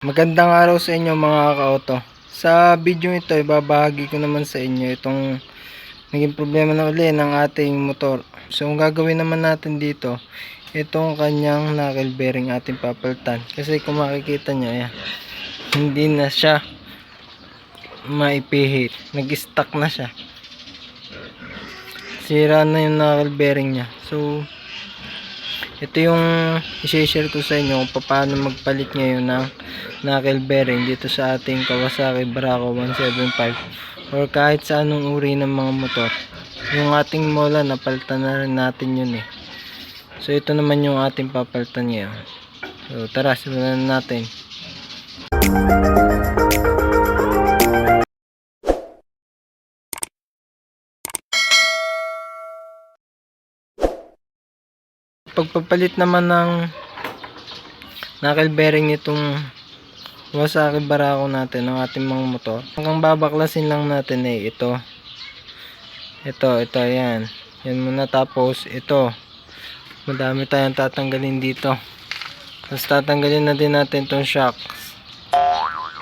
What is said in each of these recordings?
Magandang araw sa inyo mga ka-auto. Sa video ito, ibabahagi ko naman sa inyo itong naging problema na uli ng ating motor. So, ang gagawin naman natin dito, itong kanyang knuckle bearing ating papalitan. Kasi kung makikita nyo, ayan, hindi na siya maipihit. Nag-stuck na siya. Sira na yung knuckle bearing niya. So, ito yung i-share ko sa inyo kung paano magpalit ngayon ng knuckle bearing dito sa ating Kawasaki Barako 175 or kahit sa anong uri ng mga motor. Yung ating mola, napalitan na rin natin yun eh. So ito naman yung ating papalitan ngayon. So tara, simulan na natin. Pagpapalit naman ng knuckle bearing nitong Kawasaki Barako natin ng ating mga motor, hanggang babaklasin lang natin eh ito, yan muna. Tapos ito, madami tayong tatanggalin dito. Tapos tatanggalin na din natin itong shocks.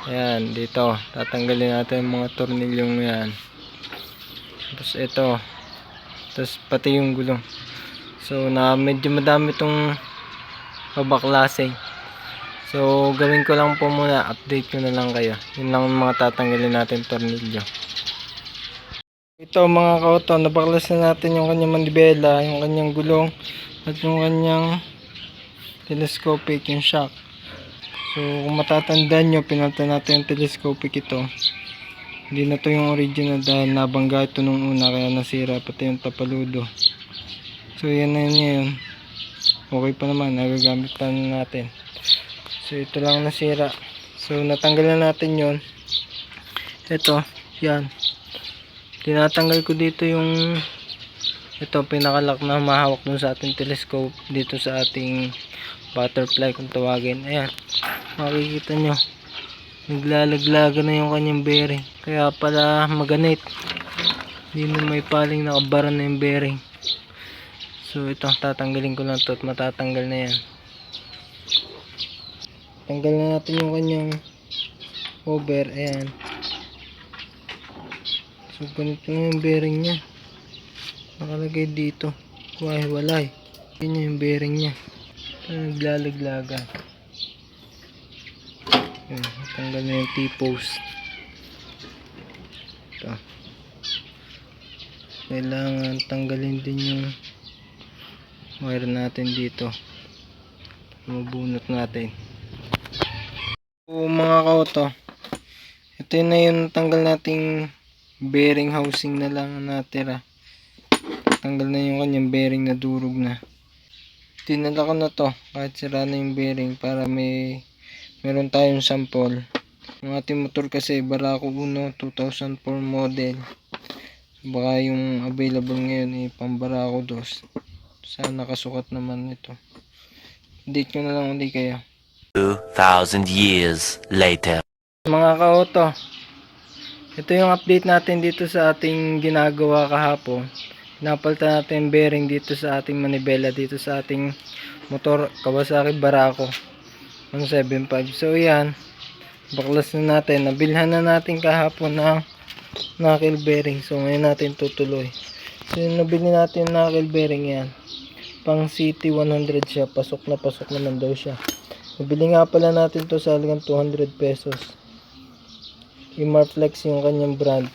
Ayan, dito tatanggalin natin yung mga tornilyong yan. Tapos ito, tapos pati yung gulong. So na medyo madami itong babaklasin. So gawin ko lang po muna, update ko na lang kayo. Yun lang mga tatanggalin natin tornilyo. Ito mga ka-auto, nabaklas na natin yung kanyang manibela, yung kanyang gulong at yung kanyang telescopic, yung shock. So kung matatandaan nyo, pinalitan natin yung telescopic ito. Hindi na to yung original dahil nabangga ito nung una, kaya nasira pati yung tapaludo. So yan na yun ngayon. Okay pa naman, nagagamit pa natin. So ito lang nasira. So natanggal na natin yon. Ito, yan. Tinatanggal ko dito yung ito, pinakalak na mahawak dun sa ating telescope, dito sa ating butterfly kung tawagin. Ayan, makikita nyo, naglalaglaga na yung kanyang bearing. Kaya pala maganit, hindi na may paling, nakabara na yung bearing. So ito, tatanggalin ko lang to at matatanggal na yan. Tanggal na natin yung kanyang cover. Ayan. So ganito na yung bearing nya, nakalagay dito. Walay. Yun yung bearing nya, naglalaglaga. Ayan, tanggal na yung T-post. Ito, kailangan tanggalin din yung wire natin dito, mabunot natin. So mga ka-auto, ito na yung tanggal nating bearing housing na lang natira. Tanggal na yung kanyang bearing na durog na. Tinala ko na to kahit sira na yung bearing para meron tayong sample. Yung ating motor kasi Barako 1 2004 model. Baka yung available ngayon eh pang Barako 2. Sana kasukat naman ito. Update ko na lang ulit kayo. 2,000 years later. Mga ka-auto, ito yung update natin dito sa ating ginagawa kahapon. Pinapalitan natin yung bearing dito sa ating manibela, dito sa ating motor Kawasaki Barako 175. So yan, baklas na natin. Nabilhan na natin kahapon ng knuckle bearing. So ngayon natin tutuloy. So yung nabili natin yung knuckle bearing yan, pang City 100 siya, pasok naman daw siya. Nabili nga pala natin to sa halagang 200 pesos. Imarflex yung kanyang brand.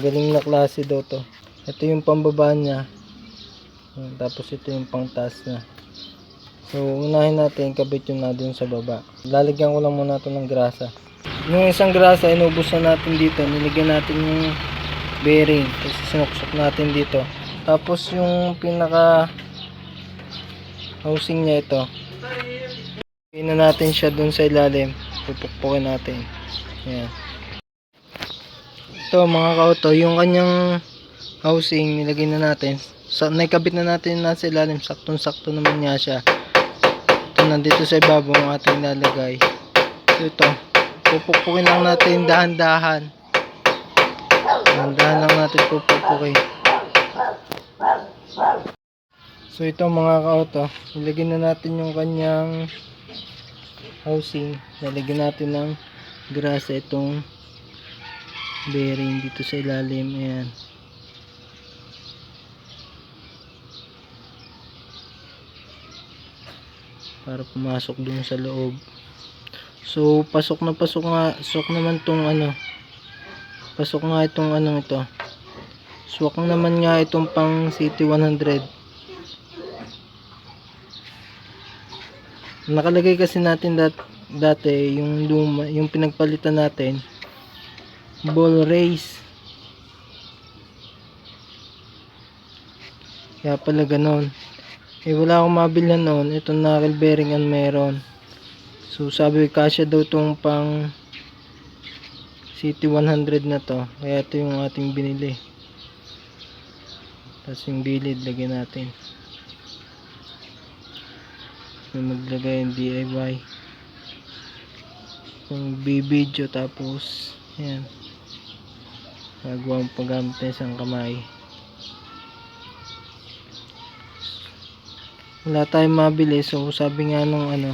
Galing na klase daw to. Ito yung pambaba niya. Tapos ito yung pangtaas niya. So unahin natin, kabit yung na dun sa baba. Lalagyan ko lang muna to ng grasa. Yung isang grasa, inubos na natin dito. Nilagyan natin yung bearing. Tapos sinuksok natin dito. Tapos yung pinaka housing niya ito, pina natin siya dun sa ilalim, pupukpukin natin. Ayan. Ito mga ka-auto, yung kanyang housing nilagay na natin. So, naikabit na natin nasa ilalim, saktong sakto naman niya siya. Ito nandito sa ibabaw ang ating lalagay. So, ito, pupukpukin lang natin dahan-dahan. Dahan lang natin pupukpukin. So ito mga ka-auto, ilagay na natin yung kanyang housing. Lalagyan natin ng grasa itong bearing dito sa ilalim. Ayan. Para pumasok dun sa loob. So pasok naman tong ano. Pasok nga itong anong ito. Swak naman nga itong pang City 100. Nakalagay kasi natin dati yung luma, yung pinagpalitan natin, ball race. Kaya pala ganon. Eh wala akong mabilhan noon. Itong knuckle bearing ang meron. So sabi ko kasya daw tong pang City 100 na to. Kaya ito yung ating binili. Tapos yung gilid lagyan natin. Yung maglagay yung DIY. Yung video tapos yan. Gagawa ang paggamit ng isang kamay. Wala tayong mabili, so sabi nga nung ano,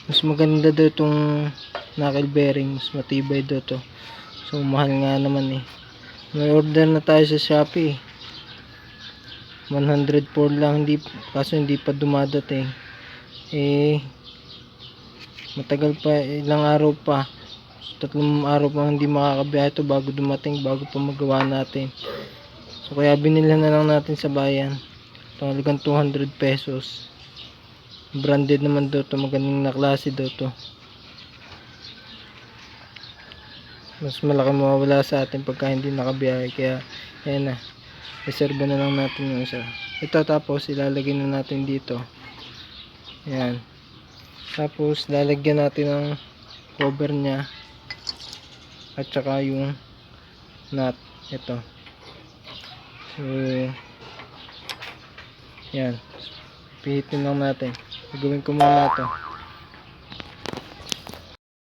mas maganda daw itong knuckle bearing, mas matibay daw to. So mahal nga naman eh. May order na tayo sa Shopee. 104 lang, kaso hindi pa dumadating. Eh matagal pa, ilang araw pa. 3 araw pa hindi makakabiyahe ito bago dumating, bago pa magawa natin. So kaya binilhan na lang natin sa bayan. Halagang 200 pesos. Branded naman daw to, magandang na klase daw to. Mas malaki mawawala sa atin pagka hindi nakabiyahe, kaya ayan na, reserve na lang natin yung isa. Ito tapos ilalagay na natin dito. Ayan. Tapos lalagyan natin ng cover nya at saka yung nut. Ito. So yan, pihitin lang natin. Gagawin ko muna ito.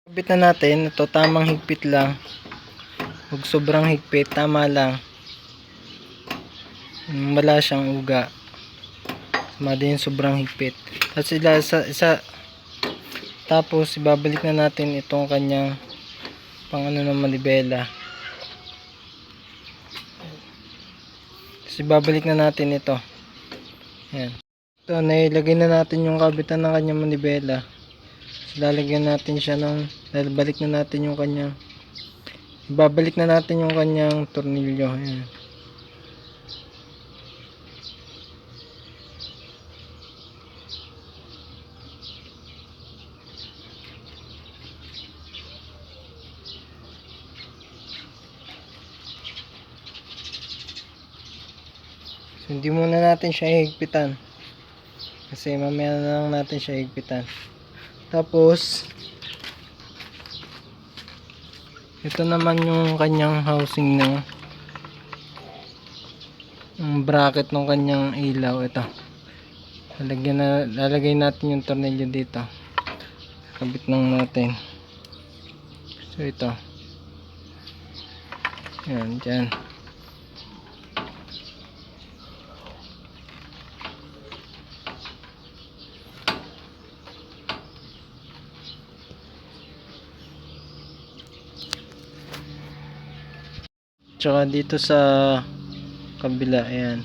Kabit na natin. Ito tamang higpit lang. Huwag sobrang higpit, tama lang. Wala siyang uga. Tama din sobrang higpit. Tapos ibabalik na natin itong kanyang pang ano ng manibela. Tapos ibabalik na natin ito. Yan. Ito, nailagay na natin yung kabitan ng kanyang manibela. So, lalagyan natin siya ng, ibabalik na natin yung kanyang tornilyo. Yan. So, hindi muna natin siya higpitan. Kasi mamaya na lang natin siya higpitan. Tapos, ito naman yung kanyang housing ng bracket ng kanyang ilaw. Ito. Lalagay natin yung tornilyo dito. Kabit lang natin. So, ito. Yan, dyan. Tsaka dito sa kabila, ayan.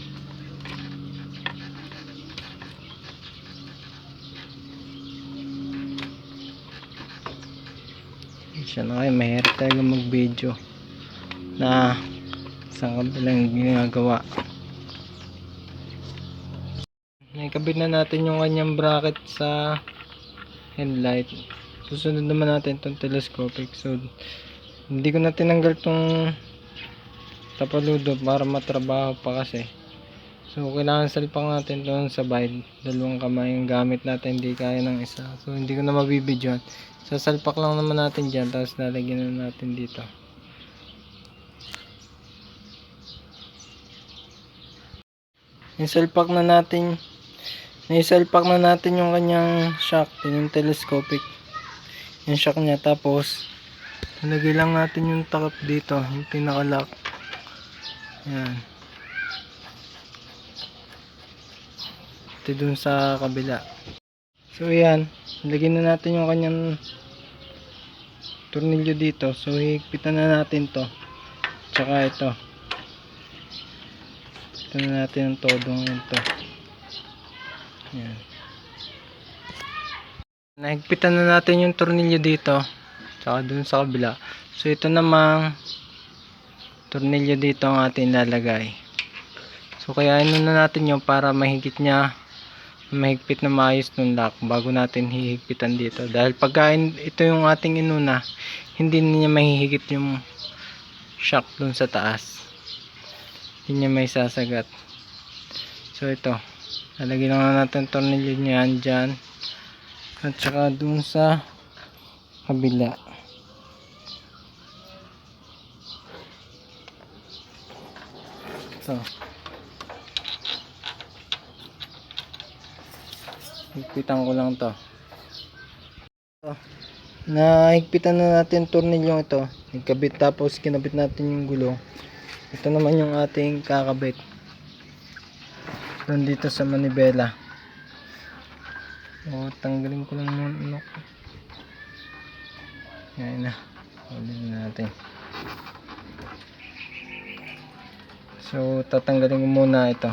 Siya na kayo, mahirap talaga mag video na sa kabilang ginagawa. Nakikabit na natin yung kanyang bracket sa headlight. Susunod naman natin itong telescopic. So hindi ko na tinanggal itong tapaludo para matrabaho pa kasi. So kailangan salpak natin doon sabay. 2 kamay yung gamit natin, hindi kaya ng isa. So hindi ko na mabibidyoan. So salpak lang naman natin dyan, tapos lalagyan na natin dito. Naisalpak na natin yung kanyang shock, yung telescopic, yung shock niya. Tapos lagay lang natin yung takip dito, yung pinaka-lock. Yan. Ito dun sa kabila. So yan, Lagyan na natin yung kanyang tornilyo dito. So hihigpitan na natin to. Tsaka ito. Ito na natin ang todong ito. Yan. Nahigpitan na natin yung tornilyo dito. Tsaka dun sa kabila. So ito namang tornilyo dito ang ating lalagay. So kaya ano na natin yung para mahigit niya, mahigpit na maayos ng lock bago natin hihigpitan dito. Dahil pagka ito yung ating inuna, hindi niya mahihigit yung shock dun sa taas. Hindi niya may sasagat. So ito, lalagyan lang natin tornilyo niyan dyan. At saka dun sa kabila. Ito. Higpitan ko lang to. Nahigpitan na natin tornilyong ito. Nagkabit tapos kinabit natin yung gulong. Ito naman yung ating kakabit. Doon dito sa manibela. O, tanggalin ko lang muna. Yan na. Ulit natin. So, tatanggalin ko muna ito.